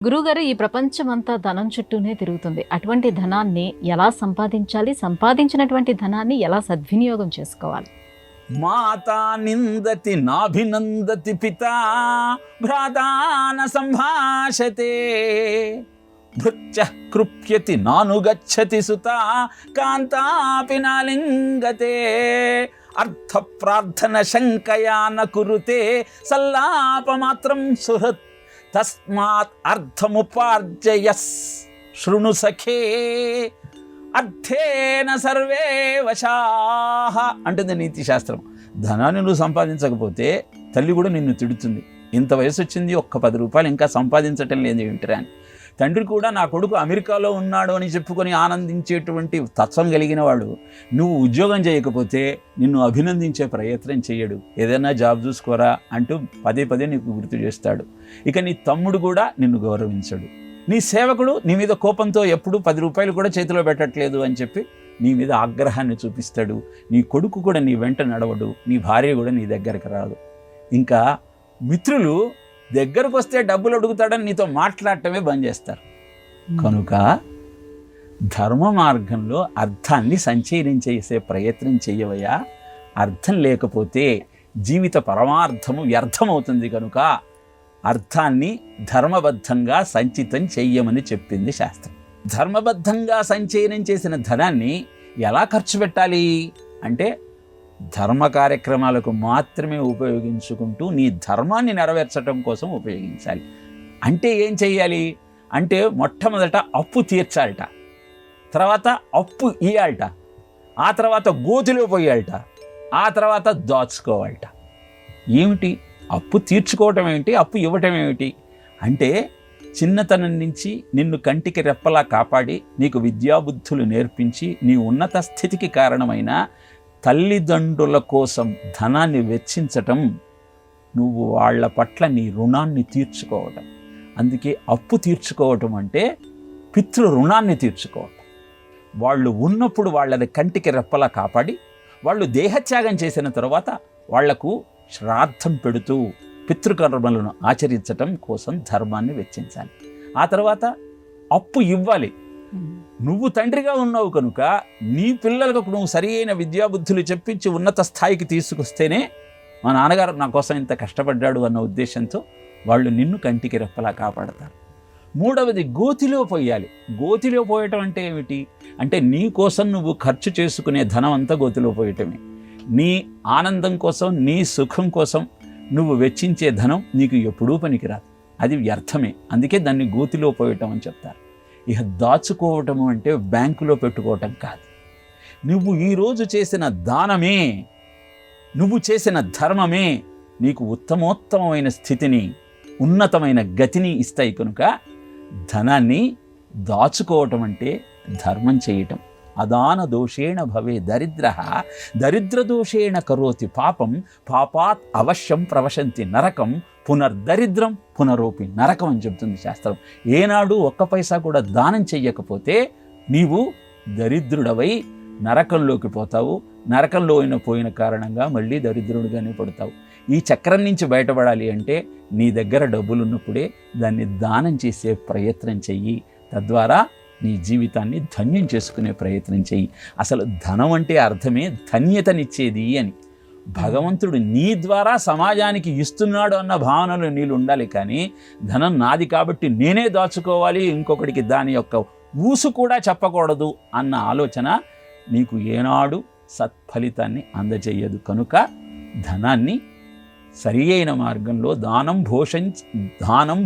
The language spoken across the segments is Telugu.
గురువుగారు, ఈ ప్రపంచమంతా ధనం చుట్టూనే తిరుగుతుంది. అటువంటి ధనాన్ని ఎలా సంపాదించాలి? సంపాదించినటువంటి ధనాన్ని ఎలా సద్వినియోగం చేసుకోవాలి? మాతా నిందతి నాభినందతి పితా భ్రాతాన సంభాషతే భృత్య కృప్యతి నానుగచ్చతి సుతా కాంతాపి నాలింగతే అర్థ ప్రార్థన శంకయా న కురుతే సల్లాపమాత్రం సుహృత్ తస్మాత్ అర్థముపార్జయస్ శృణు సఖే అర్థేన సర్వే వశాహ అంటుంది నీతి శాస్త్రం. ధనాన్ని నువ్వు సంపాదించకపోతే తల్లి కూడా నిన్ను తిడుతుంది. ఇంత వయసు వచ్చింది, ఒక్క 10 రూపాయలు ఇంకా సంపాదించటం లేదు ఏమిటిరా అని. తండ్రి కూడా నా కొడుకు అమెరికాలో ఉన్నాడు అని చెప్పుకొని ఆనందించేటువంటి తత్వం కలిగిన వాడు నువ్వు ఉద్యోగం చేయకపోతే నిన్ను అభినందించే ప్రయత్నం చేయడు. ఏదైనా జాబ్ చూసుకోరా అంటూ పదే పదే నీకు గుర్తు చేస్తాడు. ఇక నీ తమ్ముడు కూడా నిన్ను గౌరవించడు. నీ సేవకుడు నీ మీద కోపంతో ఎప్పుడు 10 రూపాయలు కూడా చేతిలో పెట్టట్లేదు అని చెప్పి నీ మీద ఆగ్రహాన్ని చూపిస్తాడు. నీ కొడుకు కూడా నీ వెంట నడవడు. నీ భార్య కూడా నీ దగ్గరకు రాదు. ఇంకా మిత్రులు దగ్గరకు వస్తే డబ్బులు అడుగుతాడని నీతో మాట్లాడటమే బంద్ చేస్తారు. కనుక ధర్మ మార్గంలో అర్థాన్ని సంచరించేసే ప్రయత్నం చేయవయ్యా. అర్థం లేకపోతే జీవిత పరమార్థము వ్యర్థమవుతుంది. కనుక అర్థాన్ని ధర్మబద్ధంగా సంచితం చెయ్యమని చెప్పింది శాస్త్రం. ధర్మబద్ధంగా సంచయనం చేసిన ధనాన్ని ఎలా ఖర్చు పెట్టాలి అంటే ధర్మ కార్యక్రమాలకు మాత్రమే ఉపయోగించుకుంటూ నీ ధర్మాన్ని నెరవేర్చడం కోసం ఉపయోగించాలి. అంటే ఏం చెయ్యాలి అంటే మొట్టమొదట అప్పు తీర్చాలట, తర్వాత అప్పు ఇయ్యాలట, ఆ తర్వాత గోతిలో పోయాలట, ఆ తర్వాత దాచుకోవాలట. ఏమిటి అప్పు తీర్చుకోవటం ఏమిటి, అప్పు ఇవ్వటం ఏమిటి అంటే చిన్నతనం నుంచి నిన్ను కంటికి రెప్పలా కాపాడి నీకు విద్యాబుద్ధులు నేర్పించి నీ ఉన్నత స్థితికి కారణమైన తల్లిదండ్రుల కోసం ధనాన్ని వెచ్చించటం నువ్వు వాళ్ళ పట్ల నీ రుణాన్ని తీర్చుకోవటం. అందుకే అప్పు తీర్చుకోవటం అంటే పితృ రుణాన్ని తీర్చుకోవటం. వాళ్ళు ఉన్నప్పుడు వాళ్ళని కంటికి రెప్పలా కాపాడి వాళ్ళు దేహత్యాగం చేసిన తర్వాత వాళ్లకు శ్రాద్ధం పెడుతూ పితృకర్మలను ఆచరించటం కోసం ధర్మాన్ని వెచ్చించాలి. ఆ తర్వాత అప్పు ఇవ్వాలి. నువ్వు తండ్రిగా ఉన్నావు కనుక నీ పిల్లలకు నువ్వు సరి అయిన విద్యాబుద్ధులు చెప్పించి ఉన్నత స్థాయికి తీసుకొస్తేనే మా నాన్నగారు నా కోసం ఇంత కష్టపడ్డాడు అన్న ఉద్దేశంతో వాళ్ళు నిన్ను కంటికి రెప్పలా కాపాడతారు. మూడవది గోతిలో పోయాలి. గోతిలో పోయటం అంటే ఏమిటి అంటే నీ కోసం నువ్వు ఖర్చు చేసుకునే ధనం అంతా గోతిలో పోయటమే. నీ ఆనందం కోసం నీ సుఖం కోసం నువ్వు వెచ్చించే ధనం నీకు ఎప్పుడూ పనికిరాదు, అది వ్యర్థమే. అందుకే దాన్ని గోతిలో పోయటం అని చెప్తారు. ఇక దాచుకోవటము అంటే బ్యాంకులో పెట్టుకోవటం కాదు. నువ్వు ఈరోజు చేసిన దానమే, నువ్వు చేసిన ధర్మమే నీకు ఉత్తమోత్తమైన స్థితిని ఉన్నతమైన గతిని ఇస్తాయి. కనుక ధనాన్ని దాచుకోవటం అంటే ధర్మం చేయటం. అదాన దోషేణ భవే దరిద్ర దరిద్రదోషేణ కరోతి పాపం పాపాత్ అవశ్యం ప్రవశంతి నరకం పునర్దరిద్రం పునరోపి నరకం అని చెబుతుంది శాస్త్రం. ఏనాడు ఒక్క పైసా కూడా దానం చెయ్యకపోతే నీవు దరిద్రుడవై నరకంలోకి పోతావు. నరకంలో పోయిన కారణంగా మళ్ళీ దరిద్రుడిగానే పడతావు. ఈ చక్రం నుంచి బయటపడాలి అంటే నీ దగ్గర డబ్బులు ఉన్నప్పుడే దాన్ని దానం చేసే ప్రయత్నం చెయ్యి. తద్వారా నీ జీవితాన్ని ధన్యం చేసుకునే ప్రయత్నం చెయ్యి. అసలు ధనం అంటే అర్థమే ధన్యతనిచ్చేది అని. భగవంతుడు నీ ద్వారా సమాజానికి ఇస్తున్నాడు అన్న భావనలో నీళ్ళు ఉండాలి. కానీ ధనం నాది కాబట్టి నేనే దాచుకోవాలి, ఇంకొకటికి దాని యొక్క ఊసు కూడా చెప్పకూడదు అన్న ఆలోచన నీకు ఏనాడు సత్ఫలితాన్ని అందజేయదు. కనుక ధనాన్ని సరి అయిన మార్గంలో దానం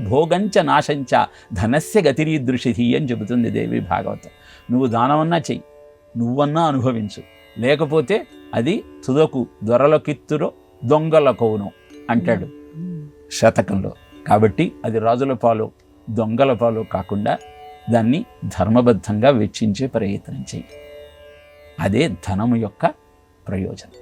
భోగంచ నాశంచ ధనస్య గతిరీదృషి అని చెబుతుంది దేవి భాగవతం. నువ్వు దానమన్నా చెయ్యి, నువ్వన్నా అనుభవించు, లేకపోతే అది తుదకు దొరలకిత్తురో దొంగల కౌను అంటాడు శతకంలో. కాబట్టి అది రాజుల పాలు దొంగల పాలు కాకుండా దాన్ని ధర్మబద్ధంగా వెచ్చించే ప్రయత్నం చెయ్యి. అదే ధనము యొక్క ప్రయోజనం.